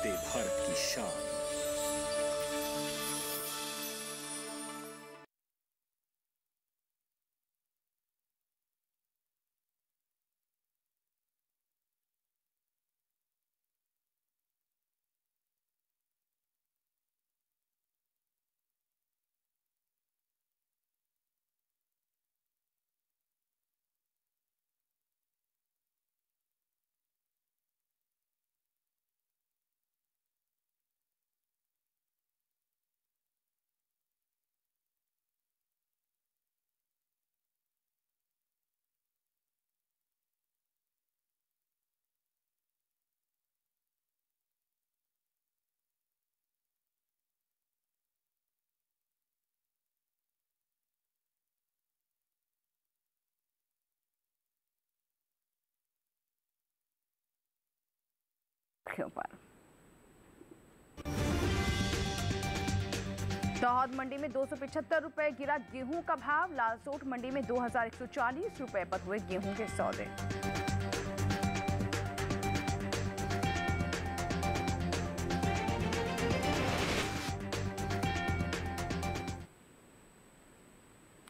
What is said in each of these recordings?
बढ़ते भारत की शान। दाहोद मंडी में 275 रुपए गिरा गेहूं का भाव। लालसोट मंडी में 2140 रुपए पर हुए गेहूं के सौदे।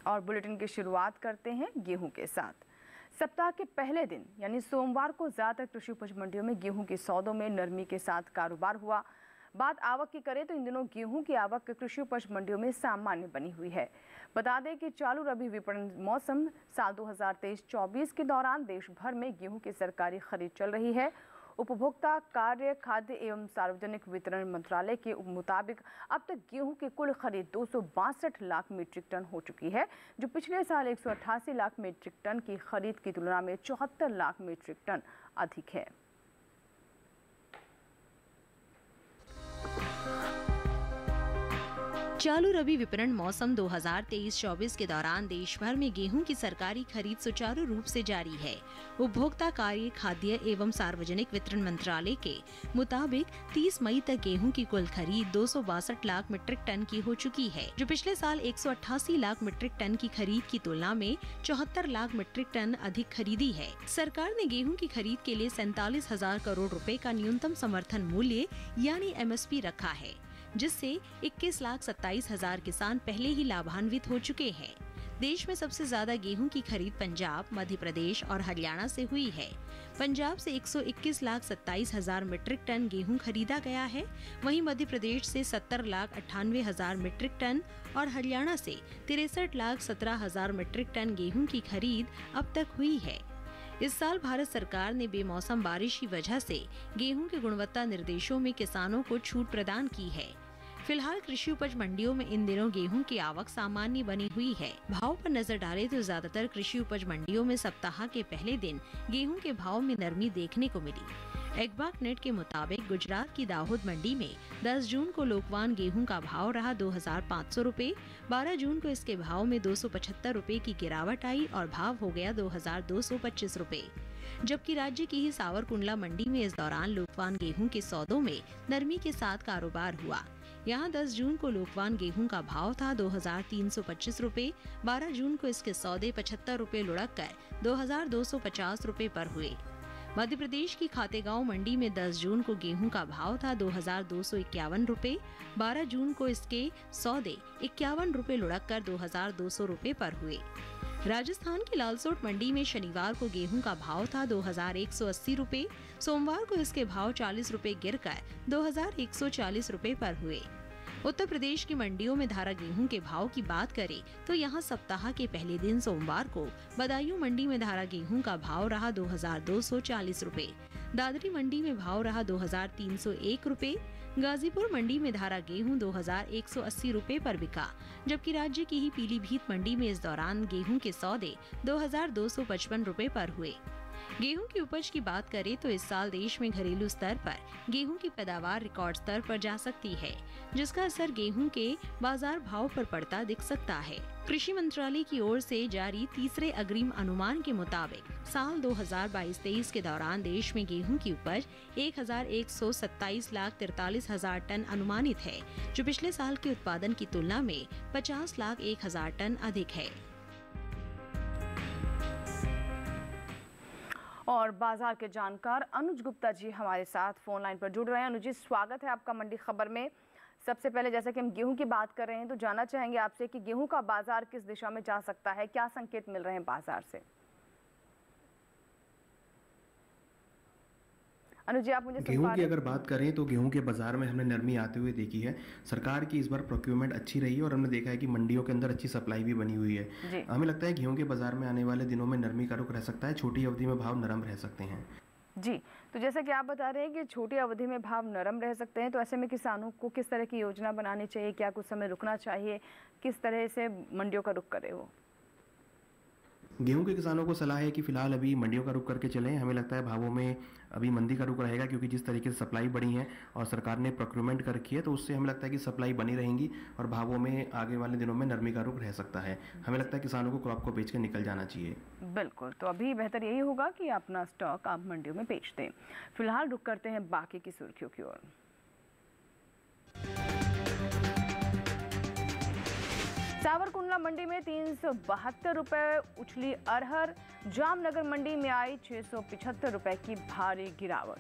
और बुलेटिन की शुरुआत करते हैं गेहूं के साथ। सप्ताह के पहले दिन यानी सोमवार को ज्यादातर कृषि उपज मंडियों में गेहूं के सौदों में नरमी के साथ कारोबार हुआ। बात आवक की करें तो इन दिनों गेहूं की आवक कृषि उपज मंडियों में सामान्य बनी हुई है। बता दें कि चालू रबी विपणन मौसम साल 2023-24 के दौरान देश भर में गेहूं की सरकारी खरीद चल रही है। उपभोक्ता कार्य, खाद्य एवं सार्वजनिक वितरण मंत्रालय के मुताबिक अब तक गेहूं की कुल खरीद 262 लाख मीट्रिक टन हो चुकी है, जो पिछले साल 188 लाख मीट्रिक टन की खरीद की तुलना में 74 लाख मीट्रिक टन अधिक है। चालू रबी विपणन मौसम 2023-24 के दौरान देश भर में गेहूं की सरकारी खरीद सुचारू रूप से जारी है। उपभोक्ता कार्य, खाद्य एवं सार्वजनिक वितरण मंत्रालय के मुताबिक 30 मई तक गेहूं की कुल खरीद 262 लाख मीट्रिक टन की हो चुकी है, जो पिछले साल 188 लाख मीट्रिक टन की खरीद की तुलना में 74 लाख मीट्रिक टन अधिक खरीदी है। सरकार ने गेहूं की खरीद के लिए 47,000 करोड़ रुपए का न्यूनतम समर्थन मूल्य यानी MSP रखा है, जिससे 21,27,000 किसान पहले ही लाभान्वित हो चुके हैं। देश में सबसे ज्यादा गेहूं की खरीद पंजाब, मध्य प्रदेश और हरियाणा से हुई है। पंजाब से 121,27,000 मीट्रिक टन गेहूं खरीदा गया है, वहीं मध्य प्रदेश से 70,98,000 मीट्रिक टन और हरियाणा से 63,17,000 मीट्रिक टन गेहूं की खरीद अब तक हुई है। इस साल भारत सरकार ने बेमौसम बारिश की वजह से गेहूं की गुणवत्ता निर्देशों में किसानों को छूट प्रदान की है। फिलहाल कृषि उपज मंडियों में इन दिनों गेहूं की आवक सामान्य बनी हुई है। भाव पर नजर डालें तो ज्यादातर कृषि उपज मंडियों में सप्ताह के पहले दिन गेहूं के भाव में नरमी देखने को मिली। एग्बाक नेट के मुताबिक गुजरात की दाहोद मंडी में 10 जून को लोकवान गेहूं का भाव रहा 2,500 रुपए। 12 जून को इसके भाव में 275 रुपए की गिरावट आई और भाव हो गया 2,225 रुपए। जबकि राज्य की ही सावरकुंडला मंडी में इस दौरान लोकवान गेहूं के सौदों में नरमी के साथ कारोबार हुआ। यहाँ 10 जून को लोकवान गेहूं का भाव था 2,325 रुपए। 12 जून को इसके सौदे 75 रुपए लुढ़क कर 2,250 रुपए पर हुए। मध्य प्रदेश की खातेगांव मंडी में 10 जून को गेहूं का भाव था 2,251 रुपए। 12 जून को इसके सौदे 51 रुपए लुढ़क कर 2,200 रुपए पर हुए। राजस्थान की लालसोट मंडी में शनिवार को गेहूं का भाव था 2,180 रुपए। सोमवार को इसके भाव 40 रुपए गिरकर 2,140 रुपए पर हुए। उत्तर प्रदेश की मंडियों में धारा गेहूं के भाव की बात करें तो यहां सप्ताह के पहले दिन सोमवार को बदायूं मंडी में धारा गेहूं का भाव रहा 2,240 रुपए। दादरी मंडी में भाव रहा 2,301 रुपए। गाजीपुर मंडी में धारा गेहूं 2,180 रुपए पर बिका, जबकि राज्य की ही पीलीभीत मंडी में इस दौरान गेहूं के सौदे 2,255 रुपए पर हुए। गेहूं की उपज की बात करें तो इस साल देश में घरेलू स्तर पर गेहूं की पैदावार रिकॉर्ड स्तर पर जा सकती है, जिसका असर गेहूं के बाजार भाव पर पड़ता दिख सकता है। कृषि मंत्रालय की ओर से जारी तीसरे अग्रिम अनुमान के मुताबिक साल 2022-23 के दौरान देश में गेहूं की उपज 1,127,43,000 टन अनुमानित है, जो पिछले साल के उत्पादन की तुलना में 50,01,000 टन अधिक है। और बाजार के जानकार अनुज गुप्ता जी हमारे साथ फोन लाइन पर जुड़ रहे हैं। अनुज जी, स्वागत है आपका मंडी खबर में। सबसे पहले जैसा कि हम गेहूं की बात कर रहे हैं तो जानना चाहेंगे आपसे कि गेहूं का बाजार किस दिशा में जा सकता है, क्या संकेत मिल रहे हैं बाजार से? अनुज जी, आप मुझे गेहूं की अगर बात करें तो गेहूं के बाजार में हमने नरमी आते हुए देखी है। सरकार की इस बार प्रोक्योरमेंट अच्छी रही है और हमने देखा है कि मंडियों के अंदर अच्छी सप्लाई भी बनी हुई है। हमें लगता है गेहूं के बाजार में आने वाले दिनों में नरमी का रुख रह सकता है, छोटी अवधि में भाव नरम रह सकते हैं। जी, तो जैसा कि आप बता रहे हैं कि छोटी अवधि में भाव नरम रह सकते हैं, तो ऐसे में किसानों को किस तरह की योजना बनानी चाहिए? क्या कुछ समय रुकना चाहिए? किस तरह से मंडियों का रुख करे वो? गेहूं के किसानों को सलाह है कि फिलहाल अभी मंडियों का रुख करके चलें। हमें लगता है भावों में अभी मंदी का रुख रहेगा, क्योंकि जिस तरीके से सप्लाई बढ़ी है और सरकार ने प्रोक्योरमेंट कर रखी है तो उससे हमें लगता है कि सप्लाई बनी रहेंगी और भावों में आगे वाले दिनों में नरमी का रुख रह सकता है। हमें लगता है किसानों को क्रॉप को बेच कर निकल जाना चाहिए। बिल्कुल, तो अभी बेहतर यही होगा कि अपना स्टॉक आप मंडियों में बेच दें। फिलहाल रुख करते हैं बाकी की सुर्खियों की ओर। सावरकुंडला मंडी में 372 रुपए उछली अरहर। जामनगर मंडी में आई 675 रुपए की भारी गिरावट।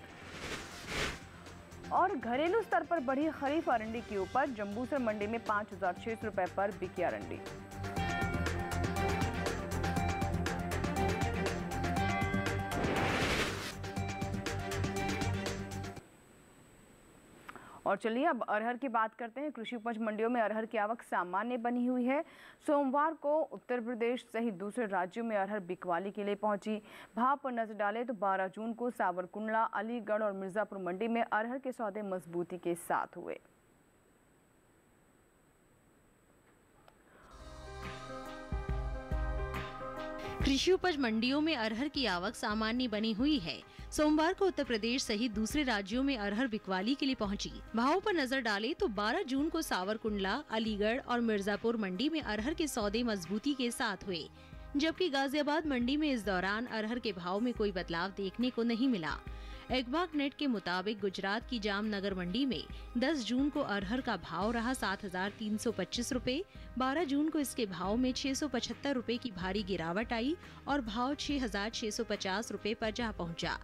और घरेलू स्तर पर बढ़ी खरीफ अरंडी की उपज। जंबूसर मंडी में 5006 रुपए पर बिकी अरंडी। और चलिए अब अरहर की बात करते हैं। कृषि उपज मंडियों में अरहर की आवक सामान्य बनी हुई है। सोमवार को उत्तर प्रदेश सहित दूसरे राज्यों में अरहर बिकवाली के लिए पहुंची। भाव पर नजर डालें तो 12 जून को सावरकुंडला, अलीगढ़ और मिर्जापुर मंडी में अरहर के सौदे मजबूती के साथ हुए। कृषि उपज मंडियों में अरहर की आवक सामान्य बनी हुई है। सोमवार को उत्तर प्रदेश सहित दूसरे राज्यों में अरहर बिकवाली के लिए पहुंची। भावों पर नजर डालें तो 12 जून को सावरकुंडला, अलीगढ़ और मिर्जापुर मंडी में अरहर के सौदे मजबूती के साथ हुए, जबकि गाजियाबाद मंडी में इस दौरान अरहर के भाव में कोई बदलाव देखने को नहीं मिला। एग्बाक नेट के मुताबिक गुजरात की जामनगर मंडी में 10 जून को अरहर का भाव रहा 7,325 रुपए। 12 जून को इसके भाव में 675 रुपए की भारी गिरावट आई और भाव 6,650 रुपए पर जा पहुंचा।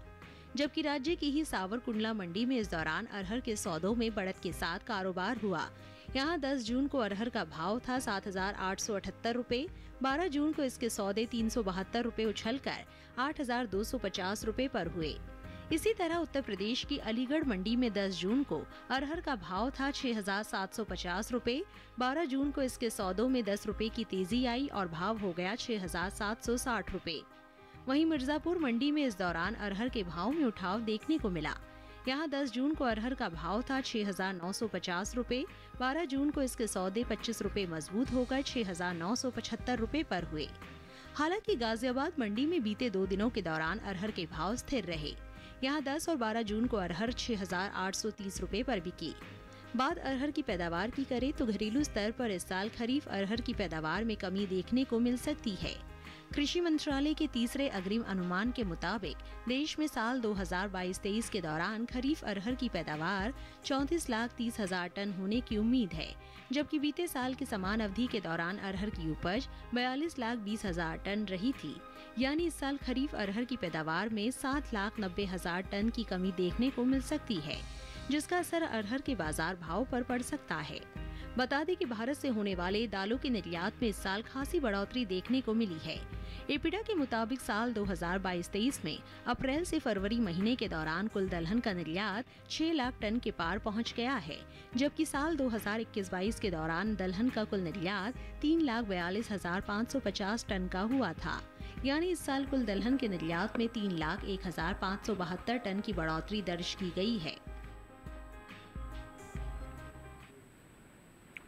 जबकि राज्य की ही सावरकुंडला मंडी में इस दौरान अरहर के सौदों में बढ़त के साथ कारोबार हुआ। यहाँ 10 जून को अरहर का भाव था 7,878 रुपए। 12 जून को इसके सौदे 372 रुपए उछलकर 8,250 रुपए पर हुए। इसी तरह उत्तर प्रदेश की अलीगढ़ मंडी में 10 जून को अरहर का भाव था 6,750 रुपए। 12 जून को इसके सौदों में 10 रुपए की तेजी आई और भाव हो गया 6,760 रुपए। वहीं मिर्जापुर मंडी में इस दौरान अरहर के भाव में उठाव देखने को मिला। यहाँ 10 जून को अरहर का भाव था 6,950 रुपए। 12 जून को इसके सौदे 25 रुपए मजबूत होकर 6,975 रुपए पर हुए। हालांकि गाजियाबाद मंडी में बीते 2 दिनों के दौरान अरहर के भाव स्थिर रहे। यहाँ 10 और 12 जून को अरहर 6,830 रुपए पर बिकी। बात अरहर की पैदावार की करें तो घरेलू स्तर पर इस साल खरीफ अरहर की पैदावार में कमी देखने को मिल सकती है। कृषि मंत्रालय के तीसरे अग्रिम अनुमान के मुताबिक देश में साल 2022-23 के दौरान खरीफ अरहर की पैदावार 34,30,000 टन होने की उम्मीद है, जबकि बीते साल की समान अवधि के दौरान अरहर की उपज 42,20,000 टन रही थी। यानी इस साल खरीफ अरहर की पैदावार में 7,90,000 टन की कमी देखने को मिल सकती है, जिसका असर अरहर के बाजार भाव पर पड़ सकता है। बता दें कि भारत से होने वाले दालों के निर्यात में इस साल खासी बढ़ोतरी देखने को मिली है। एपिडा के मुताबिक साल 2022-23 में अप्रैल से फरवरी महीने के दौरान कुल दलहन का निर्यात 6 लाख टन के पार पहुंच गया है, जबकि साल 2021-22 के दौरान दलहन का कुल निर्यात 3,42,550 टन का हुआ था। यानी इस साल कुल दलहन के निर्यात में 3,01,572 टन की बढ़ोतरी दर्ज की गई है।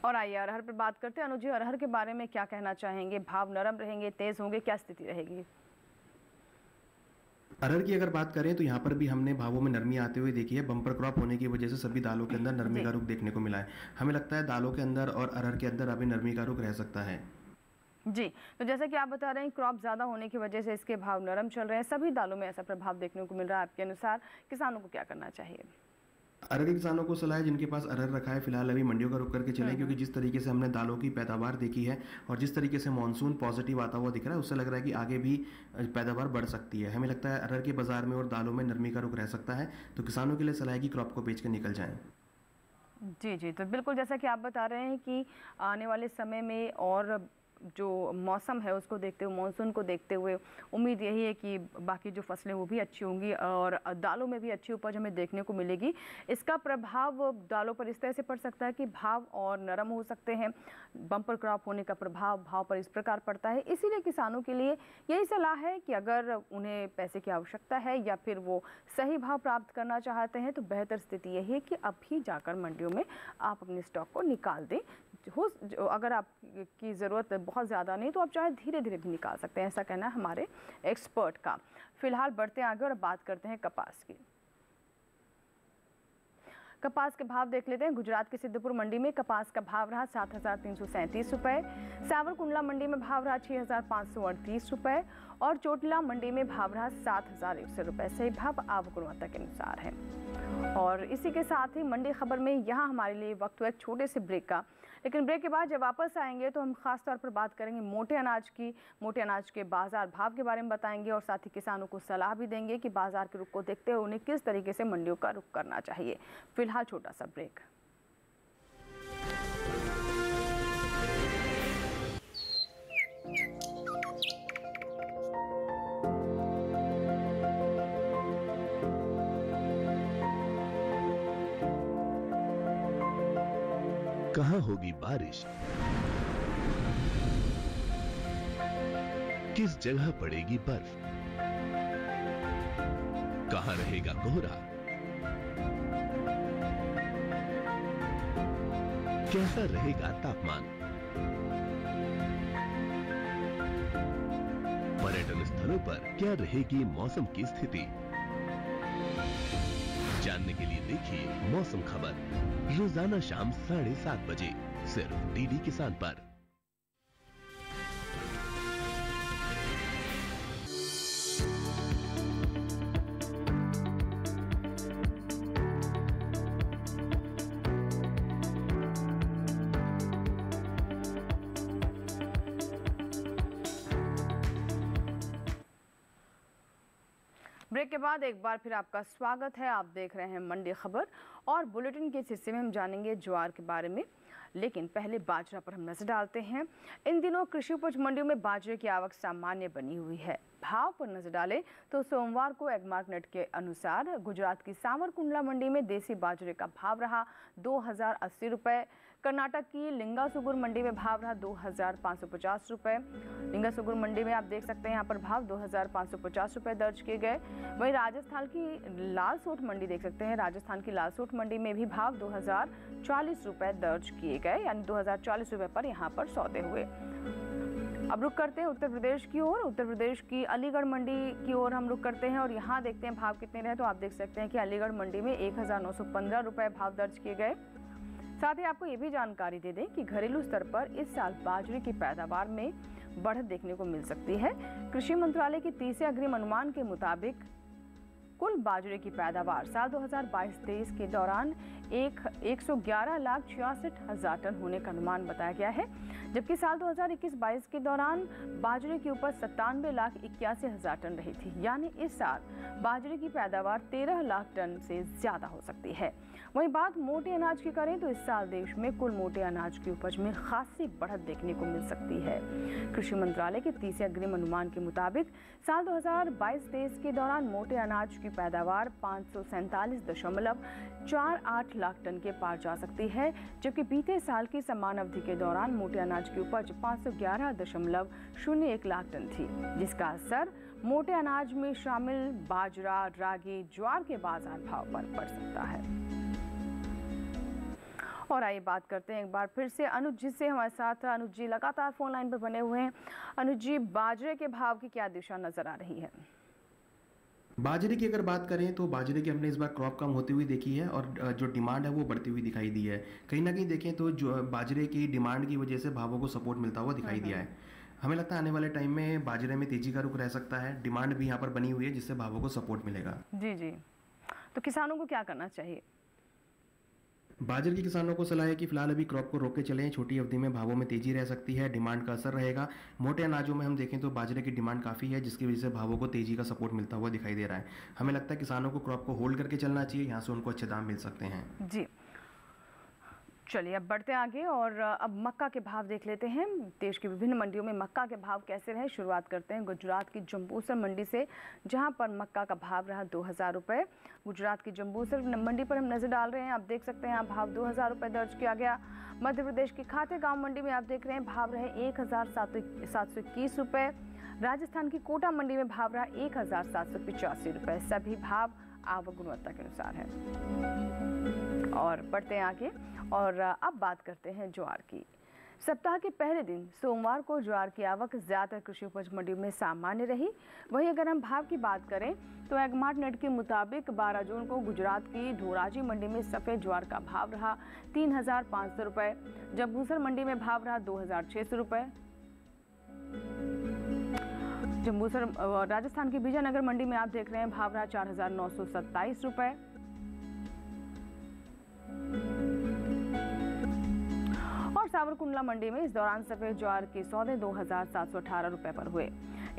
और आइए अरहर पर बात करते हैं। अनुज जी, अरहर के बारे में क्या कहना चाहेंगे? भाव नरम रहेंगे, तेज होंगे, क्या स्थिति रहेगी? अरहर की अगर बात करें तो यहाँ पर भी हमने भावों में नरमी आते हुए देखी है। बम्पर क्रॉप होने की वजह से सभी दालों के अंदर नरमी का रुख देखने को मिला है। हमें लगता है दालों के अंदर और अरहर के अंदर अभी नरमी का रुख रह सकता है। जी, तो जैसा कि आप बता रहे हैं क्रॉप ज़्यादा होने की वजह से इसके भाव नरम चल रहे हैं। सभी दालों में ऐसा प्रभाव देखने को मिल रहा है। आपके अनुसार किसानों को क्या करना चाहिए? अरहर के किसानों को सलाह है जिनके पास अरहर रखा है फिलहाल अभी मंडियों का रुक करके चलें, क्योंकि जिस तरीके से हमने दालों की पैदावार देखी है और जिस तरीके से मानसून पॉजिटिव आता हुआ दिख रहा है, उससे लग रहा है कि आगे भी पैदावार बढ़ सकती है। हमें लगता है अरहर के बाजार में और दालों में नरमी का रुख रह सकता है, तो किसानों के लिए सलाह है कि क्रॉप को बेच कर निकल जाएं। जी जी, तो बिल्कुल जैसा कि आप बता रहे हैं कि आने वाले समय में और जो मौसम है उसको देखते हुए, मानसून को देखते हुए उम्मीद यही है कि बाकी जो फसलें वो भी अच्छी होंगी और दालों में भी अच्छी उपज हमें देखने को मिलेगी। इसका प्रभाव दालों पर इस तरह से पड़ सकता है कि भाव और नरम हो सकते हैं। बम्पर क्रॉप होने का प्रभाव भाव पर इस प्रकार पड़ता है। इसीलिए किसानों के लिए यही सलाह है कि अगर उन्हें पैसे की आवश्यकता है या फिर वो सही भाव प्राप्त करना चाहते हैं, तो बेहतर स्थिति यही है कि अभी जाकर मंडियों में आप अपने स्टॉक को निकाल दें। अगर आपकी ज़रूरत बहुत ज़्यादा नहीं तो आप चाहे धीरे धीरे भी निकाल सकते हैं, ऐसा कहना है हमारे एक्सपर्ट का। फिलहाल बढ़ते हैं आगे और बात करते हैं कपास की। कपास के भाव देख लेते हैं। गुजरात के सिद्धपुर मंडी में कपास का भाव रहा 7,337 रुपये, सावरकुंडला मंडी में भाव रहा 6,538 रुपये और चोटिला मंडी में भाव रहा 7,100 रुपये। सही भाव आवक गुणवत्ता के अनुसार है। और इसी के साथ ही मंडी खबर में यहाँ हमारे लिए वक्त हुआ एक छोटे से ब्रेक का, लेकिन ब्रेक के बाद जब वापस आएंगे तो हम खास तौर पर बात करेंगे मोटे अनाज की। मोटे अनाज के बाजार भाव के बारे में बताएंगे और साथ ही किसानों को सलाह भी देंगे कि बाजार के रुख को देखते हुए उन्हें किस तरीके से मंडियों का रुख करना चाहिए। फिलहाल छोटा सा ब्रेक। कहाँ होगी बारिश, किस जगह पड़ेगी बर्फ, कहाँ रहेगा कोहरा, कैसा रहेगा तापमान, पर्यटन स्थलों पर क्या रहेगी मौसम की स्थिति। जानने के लिए देखिए मौसम खबर रोजाना शाम 7:30 बजे सिर्फ डीडी किसान पर। ब्रेक के बाद एक बार फिर आपका स्वागत है। आप देख रहे हैं मंडी खबर और बुलेटिन के इस हिस्से में हम जानेंगे ज्वार के बारे में, लेकिन पहले बाजरा पर हम नजर डालते हैं। इन दिनों कृषि उपज मंडियों में बाजरे की आवक सामान्य बनी हुई है। भाव पर नजर डालें तो सोमवार को एग्मार्क नेट के अनुसार गुजरात की सावरकुंडला मंडी में देसी बाजरे का भाव रहा 2,080 रुपये। कर्नाटक की लिंगासुगुर मंडी में भाव रहा 2,550 रुपये। लिंगासुगुर मंडी में आप देख सकते हैं यहाँ पर भाव 2,550 रुपये दर्ज किए गए। वहीं राजस्थान की लालसोट मंडी देख सकते हैं, राजस्थान की लालसोट मंडी में भी भाव 2,040 रुपये दर्ज किए गए, यानी 2,040 रुपये पर यहाँ पर सौदे हुए। अब रुक करते हैं उत्तर प्रदेश की ओर। उत्तर प्रदेश की अलीगढ़ मंडी की ओर हम रुक करते हैं और यहाँ देखते हैं भाव कितने रहे। तो आप देख सकते हैं कि अलीगढ़ मंडी में 1,915 रुपये भाव दर्ज किए गए। साथ ही आपको ये भी जानकारी दे दें कि घरेलू स्तर पर इस साल बाजरे की पैदावार में बढ़त देखने को मिल सकती है। कृषि मंत्रालय के तीसरे अग्रिम अनुमान के मुताबिक कुल बाजरे की पैदावार साल 2022-23 के दौरान 111,66,000 टन होने का अनुमान बताया गया है, जबकि साल 2021-22 के दौरान बाजरे की उपज 97,81,000 टन रही थी। यानी इस साल बाजरे की पैदावार 13 लाख टन से ज्यादा हो सकती है। वहीं बात मोटे अनाज की करें तो इस साल देश में कुल मोटे अनाज की उपज में खासी बढ़त देखने को मिल सकती है। कृषि मंत्रालय के तीसरे अग्रिम अनुमान के मुताबिक साल 2022-23 के दौरान मोटे अनाज की पैदावार 547.48 लाख टन के पार जा सकती है, जबकि बीते साल की समान अवधि के दौरान मोटे अनाज की उपज 511.01 लाख टन थी, जिसका असर मोटे अनाज में शामिल बाजरा, रागी, ज्वार के बाजार भाव पर पड़ सकता है। और आइए बात करते हैं एक बार फिर से अनुज जी से। हमारे साथ अनुज जी लगातार फोन लाइन पर बने हुए हैं। अनुज जी, बाजरे के भाव की क्या दिशा नजर आ रही है? बाजरे की अगर बात करें तो बाजरे की हमने इस बार क्रॉप कम होती हुई देखी है और जो डिमांड है वो बढ़ती हुई दिखाई दी है। कहीं ना कहीं देखें तो जो बाजरे की डिमांड की वजह से भावों को सपोर्ट मिलता हुआ दिखाई दिया है। हमें लगता है आने वाले टाइम में बाजरे में तेजी का रुख रह सकता है। डिमांड भी यहाँ पर बनी हुई है जिससे भावों को सपोर्ट मिलेगा। जी जी, तो किसानों को क्या करना चाहिए? बाजरे के किसानों को सलाह है कि फिलहाल अभी क्रॉप को रोक के चलें। छोटी अवधि में भावों में तेजी रह सकती है, डिमांड का असर रहेगा। मोटे अनाजों में हम देखें तो बाजरे की डिमांड काफ़ी है, जिसकी वजह से भावों को तेजी का सपोर्ट मिलता हुआ दिखाई दे रहा है। हमें लगता है किसानों को क्रॉप को होल्ड करके चलना चाहिए, यहाँ से उनको अच्छे दाम मिल सकते हैं। जी, चलिए अब बढ़ते आगे और अब मक्का के भाव देख लेते हैं। देश की विभिन्न मंडियों में मक्का के भाव कैसे रहे, शुरुआत करते हैं गुजरात की जंबूसर मंडी से, जहां पर मक्का का भाव रहा 2000 रुपये। गुजरात की जंबूसर मंडी पर हम नजर डाल रहे हैं, आप देख सकते हैं, यहाँ भाव 2000 रुपये दर्ज किया गया। मध्य प्रदेश की खातेगांव मंडी में आप देख रहे हैं भाव रहे 1721 रुपये। राजस्थान की कोटा मंडी में भाव रहा 1785 रुपये। सभी भाव आवक गुणवत्ता के अनुसार है। और बढ़ते हैं आगे और अब बात करते हैं ज्वार की। सप्ताह के पहले दिन सोमवार को ज्वार की आवक ज़्यादातर कृषि उपज मंडियों में सामान्य रही। वहीं अगर हम भाव की बात करें तो एग्मार्ट नेट के मुताबिक 12 जून को गुजरात की धोराजी मंडी में सफ़ेद ज्वार का भाव रहा 3500 रुपये। जंबूसर मंडी में भाव रहा 2600 रुपये। जंबूसर राजस्थान की विजयनगर मंडी में आप देख रहे हैं भाव रहा 4927 रुपये। और सावरकुंडला मंडी में इस दौरान सफेद ज्वार के सौदे 2718 रुपये पर हुए।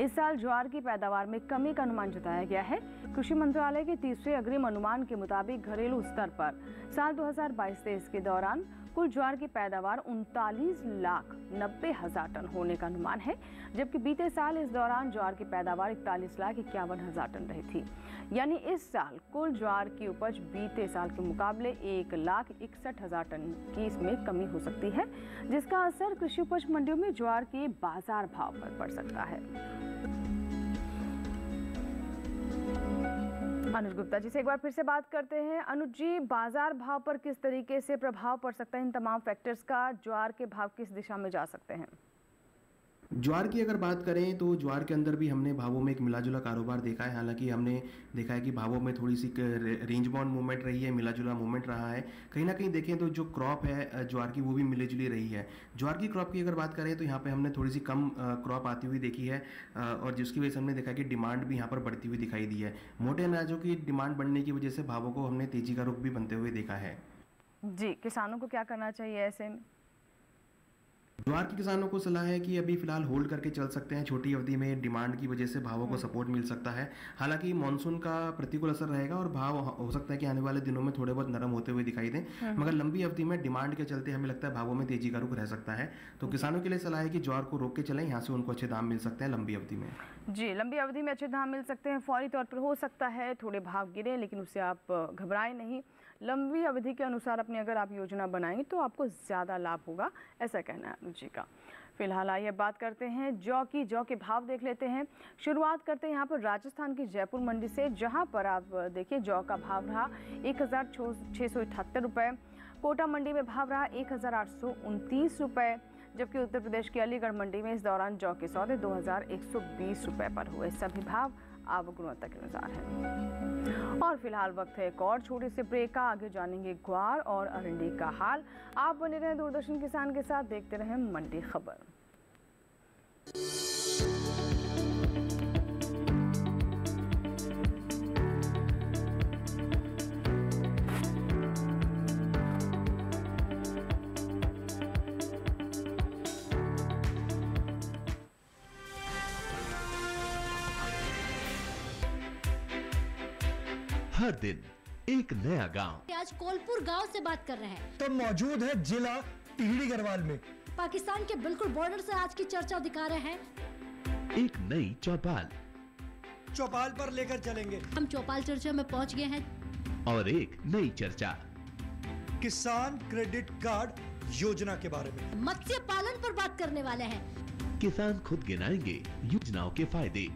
इस साल ज्वार की पैदावार में कमी का अनुमान जताया गया है। कृषि मंत्रालय के तीसरे अग्रिम अनुमान के मुताबिक घरेलू स्तर पर साल 2022-23 के दौरान कुल ज्वार की पैदावार 39,90,000 टन होने का अनुमान है, जबकि बीते साल इस दौरान ज्वार की पैदावार 41,51,000 टन रही थी। यानी इस साल कुल ज्वार की उपज बीते साल के मुकाबले 1,61,000 टन की इसमें कमी हो सकती है, जिसका असर कृषि उपज मंडियों में ज्वार के बाजार भाव पर पड़ सकता है। अनुज गुप्ता जी से एक बार फिर से बात करते हैं। अनुज जी, बाजार भाव पर किस तरीके से प्रभाव पड़ सकता है इन तमाम फैक्टर्स का? ज्वार के भाव किस दिशा में जा सकते हैं? ज्वार की अगर बात करें तो ज्वार के अंदर भी हमने भावों में एक मिलाजुला कारोबार देखा है। हालांकि हमने देखा है कि भावों में थोड़ी सी रेंज बाउंड मूवमेंट रही है, मिलाजुला मूवमेंट रहा है। कहीं ना कहीं देखें तो जो क्रॉप है ज्वार की वो भी मिली जुली रही है। ज्वार की क्रॉप की अगर बात करें तो यहाँ पे हमने थोड़ी सी कम क्रॉप आती हुई देखी है और जिसकी वजह से हमने देखा कि डिमांड भी यहाँ पर बढ़ती हुई दिखाई दी है। मोटे अनाजों की डिमांड बढ़ने की वजह से भावों को हमने तेजी का रुख भी बनते हुए देखा है। जी, किसानों को क्या करना चाहिए ऐसे में? ज्वार के किसानों को सलाह है कि अभी फिलहाल होल्ड करके चल सकते हैं। छोटी अवधि में डिमांड की वजह से भावों को सपोर्ट मिल सकता है। हालांकि मानसून का प्रतिकूल असर रहेगा और भाव हो सकता है कि आने वाले दिनों में थोड़े बहुत नरम होते हुए दिखाई दें, मगर लंबी अवधि में डिमांड के चलते हमें लगता है भावों में तेजी का रुख रह सकता है। तो किसानों के लिए सलाह है कि ज्वार को रोक के चलें, यहाँ से उनको अच्छे दाम मिल सकते हैं लंबी अवधि में। जी, लंबी अवधि में अच्छे दाम मिल सकते हैं। फौरी तौर पर हो सकता है थोड़े भाव गिरे, लेकिन उससे आप घबराएं नहीं। लंबी अवधि के अनुसार अपनी अगर आप योजना बनाएंगे तो आपको ज़्यादा लाभ होगा, ऐसा कहना है अनुज जी का। फिलहाल आइए बात करते हैं जौ की। जौ के भाव देख लेते हैं। शुरुआत करते हैं यहाँ पर राजस्थान की जयपुर मंडी से, जहाँ पर आप देखिए जौ का भाव रहा 1,678 रुपये। कोटा मंडी में भाव रहा 1,829 रुपये, जबकि उत्तर प्रदेश की अलीगढ़ मंडी में इस दौरान जौ के सौदे 2,120 रुपये पर हुए। सभी भाव आवक गुणवत्ता के अनुसार है। और फिलहाल वक्त है एक और छोटे से ब्रेक का। आगे जानेंगे ग्वार और अरंडी का हाल। आप बने रहें दूरदर्शन किसान के साथ, देखते रहें मंडी खबर। हर दिन एक नया गांव। आज कोलपुर गांव से बात कर रहे हैं तो मौजूद है जिला टिहरी गढ़वाल में। पाकिस्तान के बिल्कुल बॉर्डर से आज की चर्चा दिखा रहे हैं। एक नई चौपाल पर लेकर चलेंगे। हम चौपाल चर्चा में पहुंच गए हैं और एक नई चर्चा किसान क्रेडिट कार्ड योजना के बारे में। मत्स्य पालन पर बात करने वाले हैं। किसान खुद गिनाएंगे योजनाओं के फायदे।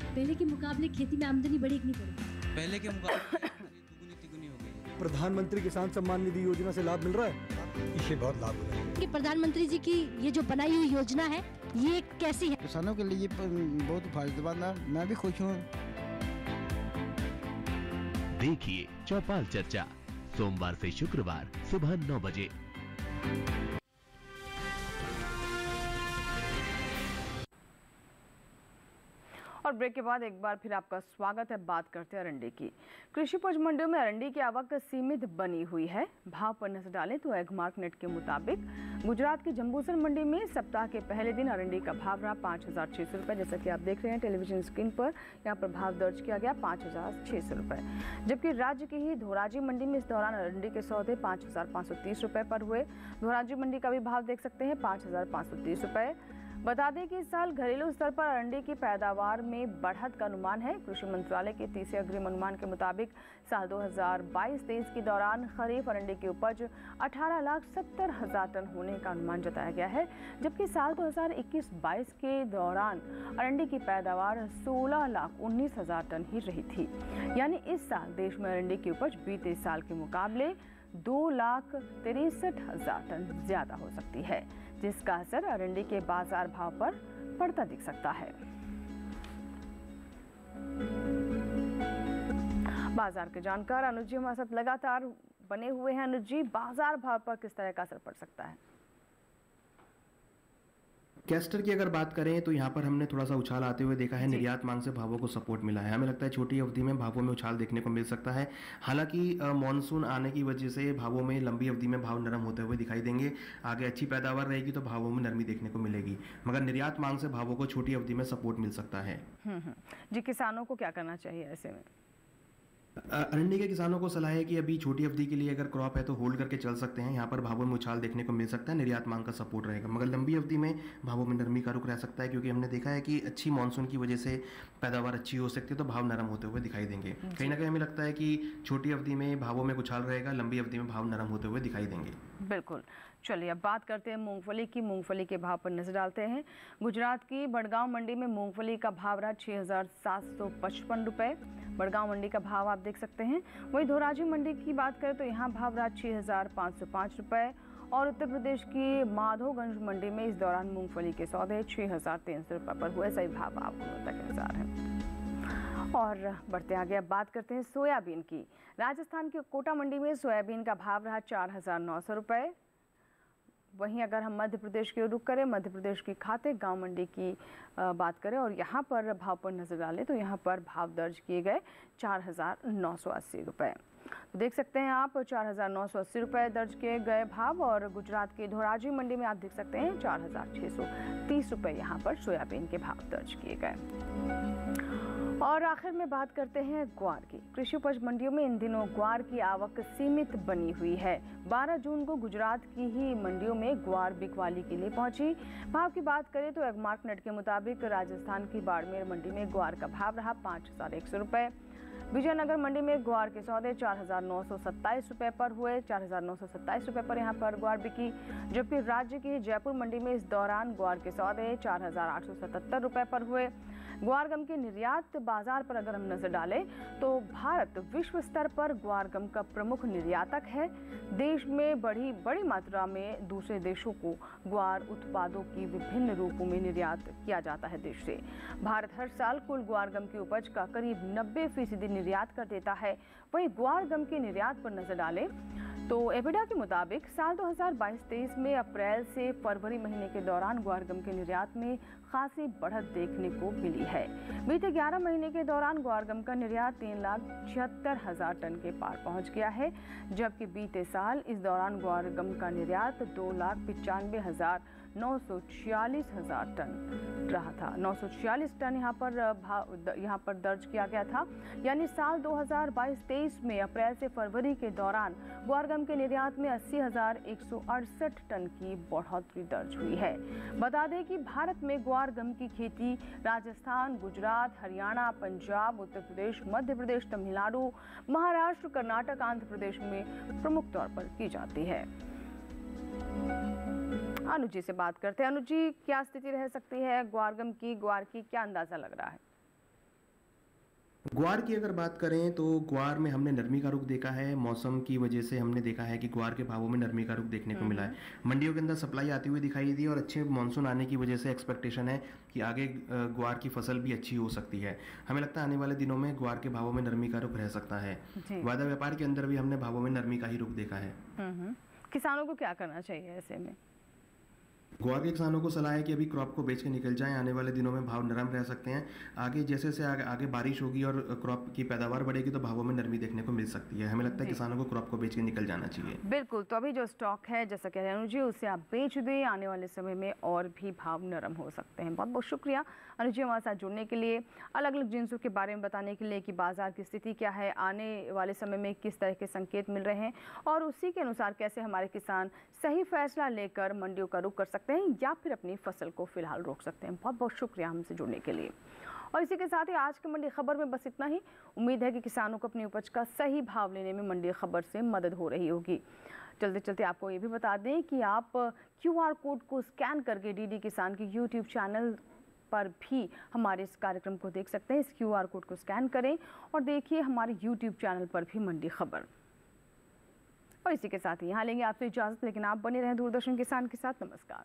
पहले के मुकाबले खेती में आमदनी बढ़ी कि नहीं बढ़ी? पहले के मुकाबले दुगुनी तिगुनी हो गई। प्रधानमंत्री किसान सम्मान निधि योजना से लाभ मिल रहा है, इससे बहुत लाभ हो रहा है। कि प्रधानमंत्री जी की ये जो बनाई हुई योजना है ये कैसी है? किसानों के लिए बहुत फायदेमंद है, मैं भी खुश हूँ। देखिए चौपाल चर्चा सोमवार से शुक्रवार सुबह 9 बजे। और ब्रेक के बाद एक बार फिर आपका स्वागत है। बात करते हैं अरंडी की। कृषि उपज मंडियों में अरंडी की आवक सीमित बनी हुई है। भाव पर नजर डालें तो एगमार्क नेट के मुताबिक गुजरात की जंबूसर मंडी में सप्ताह के पहले दिन अरंडी का भाव रहा 5,600 रुपये। जैसा कि आप देख रहे हैं टेलीविजन स्क्रीन पर, यहाँ पर भाव दर्ज किया गया 5,600 रुपये। जबकि राज्य की ही धोराजी मंडी में इस दौरान अरंडी के सौदे 5,530 रुपये पर हुए। धोराजी मंडी का भी भाव देख सकते हैं 5,530 रुपये। बता दें कि इस साल घरेलू स्तर पर अरंडी की पैदावार में बढ़त का अनुमान है। कृषि मंत्रालय के तीसरे अग्रिम अनुमान के मुताबिक साल 2022-23 के दौरान खरीफ अरंडी की उपज 18,70,000 टन होने का अनुमान जताया गया है, जबकि साल 2021-22 के दौरान अरंडी की पैदावार 16,19,000 टन ही रही थी। यानी इस साल देश में अरंडी की उपज बीते साल के मुकाबले 2,63,000 टन ज्यादा हो सकती है, जिसका असर अरंडी के बाजार भाव पर पड़ता दिख सकता है। बाजार के जानकार अनुज जी हमारे साथ लगातार बने हुए हैं। अनुज जी, बाजार भाव पर किस तरह का असर पड़ सकता है? कैस्टर की अगर बात करें तो यहाँ पर हमने थोड़ा सा उछाल आते हुए देखा है। निर्यात मांग से भावों को सपोर्ट मिला है। हमें लगता है छोटी अवधि में भावों में उछाल देखने को मिल सकता है। हालांकि मॉनसून आने की वजह से भावों में लंबी अवधि में भाव नरम होते हुए दिखाई देंगे। आगे अच्छी पैदावार रहेगी तो भावों में नरमी देखने को मिलेगी, मगर निर्यात मांग से भावों को छोटी अवधि में सपोर्ट मिल सकता है। जी, किसानों को क्या करना चाहिए ऐसे में? अरंडी के किसानों को सलाह है कि अभी छोटी अवधि के लिए अगर क्रॉप है तो होल्ड करके चल सकते हैं। यहाँ पर भावों में उछाल देखने को मिल सकता है, निर्यात मांग का सपोर्ट रहेगा, मगर लंबी अवधि में भावों में नरमी का रुख रह सकता है, क्योंकि हमने देखा है कि अच्छी मानसून की वजह से पैदावार अच्छी हो सकती है तो भाव नरम होते हुए दिखाई देंगे। कहीं ना कहीं हमें लगता है कि छोटी अवधि में भावों में उछाल रहेगा, लंबी अवधि में भाव नरम होते हुए दिखाई देंगे। बिल्कुल। चलिए अब बात करते हैं मूंगफली की। मूंगफली के भाव पर नजर डालते हैं। गुजरात की बड़गांव मंडी में मूंगफली का भाव रहा 6,755 रुपये। बड़गांव मंडी का भाव आप देख सकते हैं। वहीं धोराजी मंडी की बात करें तो यहाँ भाव रहा 6,505 रुपये। और उत्तर प्रदेश की माधोगंज मंडी में इस दौरान मूंगफली के सौदे 6,300 रुपये पर हुए। सही भाव आप गुणवत्ता के अनुसार है। और बढ़ते आगे अब बात करते हैं सोयाबीन की। राजस्थान की कोटा मंडी में सोयाबीन का भाव रहा 4,900 रुपये। वहीं अगर हम मध्य प्रदेश की रुख करें, मध्य प्रदेश की खाते गांव मंडी की बात करें और यहाँ पर भाव पर नजर डालें तो यहाँ पर भाव दर्ज किए गए 4,980 रुपये। तो देख सकते हैं आप 4,980 रुपये दर्ज किए गए भाव। और गुजरात की धोराजी मंडी में आप देख सकते हैं 4,630 रुपये यहाँ पर सोयाबीन के भाव दर्ज किए गए। और आखिर में बात करते हैं ग्वार की। कृषि उपज मंडियों में इन दिनों ग्वार की आवक सीमित बनी हुई है। 12 जून को गुजरात की ही मंडियों में ग्वार बिकवाली के लिए पहुंची। भाव की बात करें तो एगमार्क नेट के मुताबिक राजस्थान की बाड़मेर मंडी में ग्वार का भाव रहा 5,100 रुपये। विजयनगर मंडी में ग्वार के सौदे 4,927 रुपये पर हुए। 4,927 रुपये पर यहाँ पर ग्वार बिकी। जबकि राज्य की जयपुर मंडी में इस दौरान ग्वार के सौदे 4,877 रुपये पर हुए। ग्वार गम के निर्यात बाजार पर अगर हम नजर डालें तो भारत विश्व स्तर पर ग्वार गम का प्रमुख निर्यातक है। देश में बड़ी मात्रा में दूसरे देशों को ग्वार उत्पादों की विभिन्न रूपों में निर्यात किया जाता है देश से। भारत हर साल कुल ग्वार गम की उपज का करीब 90% निर्यात कर देता है। वहीं ग्वार गम के निर्यात पर नजर डालें तो एबिडा के मुताबिक साल 2022-23 में अप्रैल से फरवरी महीने के दौरान ग्वार गम के निर्यात में खासी बढ़त देखने को मिली है। बीते 11 महीने के दौरान ग्वार गम का निर्यात 3,76,000 टन के पार पहुंच गया है, जबकि बीते साल इस दौरान ग्वार गम का निर्यात 2,95,946,000 टन रहा था। 946 टन यहाँ पर दर्ज किया गया था। यानी साल 2022-23 में अप्रैल से फरवरी के दौरान ग्वार गम के निर्यात में 80,168 टन की बढ़ोतरी दर्ज हुई है। बता दें कि भारत में ग्वार गम की खेती राजस्थान, गुजरात, हरियाणा, पंजाब, उत्तर प्रदेश, मध्य प्रदेश, तमिलनाडु, महाराष्ट्र, कर्नाटक, आंध्र प्रदेश में प्रमुख तौर पर की जाती है। अनुज जी से बात करते हैं। अनुज जी, क्या स्थिति रह सकती है ग्वार गम की? ग्वार की क्या अंदाजा लग रहा है? ग्वार की अगर बात करें तो ग्वार में हमने नरमी का रुख देखा है। मौसम की वजह से हमने देखा है कि ग्वार के भावों में नरमी का रुख देखने को मिला है। मंडियों के अंदर सप्लाई आती हुई दिखाई दी और अच्छे मानसून आने की वजह से एक्सपेक्टेशन है कि आगे ग्वार की फसल भी अच्छी हो सकती है। हमें लगता है आने वाले दिनों में ग्वार के भावों में नरमी का रुख रह सकता है। वायदा व्यापार के अंदर भी हमने भावों में नरमी का ही रुख देखा है। किसानों को क्या करना चाहिए ऐसे में? गोवा के किसानों को सलाह है कि अभी क्रॉप को बेच के निकल जाएं, आने वाले दिनों में भाव नरम रह सकते हैं। आगे जैसे से आगे बारिश होगी और क्रॉप की पैदावार बढ़ेगी तो भावों में नरमी देखने को मिल सकती है। हमें लगता है किसानों को क्रॉप को बेच के निकल जाना चाहिए। बिल्कुल, तो अभी जो स्टॉक है जैसा कह रहे हैं अनुज जी, उसे आप बेच दें, आने वाले समय में और भी भाव नरम हो सकते हैं। बहुत बहुत शुक्रिया अनुज जी हमारे साथ जुड़ने के लिए, अलग अलग जिन्सों के बारे में बताने के लिए कि बाजार की स्थिति क्या है, आने वाले समय में किस तरह के संकेत मिल रहे हैं और उसी के अनुसार कैसे हमारे किसान सही फैसला लेकर मंडियों का रुख कर सकते हैं या फिर अपनी फसल को फिलहाल रोक सकते हैं। बहुत बहुत शुक्रिया हमसे जुड़ने के लिए। और इसी के साथ ही आज की मंडी खबर में बस इतना ही। उम्मीद है कि किसानों को अपनी उपज का सही भाव लेने में मंडी खबर से मदद हो रही होगी। चलते चलते आपको ये भी बता दें कि आप QR कोड को स्कैन करके डीडी किसान के YouTube चैनल पर भी हमारे इस कार्यक्रम को देख सकते हैं। इस QR कोड को स्कैन करें और देखिए हमारे YouTube चैनल पर भी मंडी खबर। और इसी के साथ ही यहाँ लेंगे आपसे इजाज़त, लेकिन आप बने रहें दूरदर्शन किसान के साथ। नमस्कार।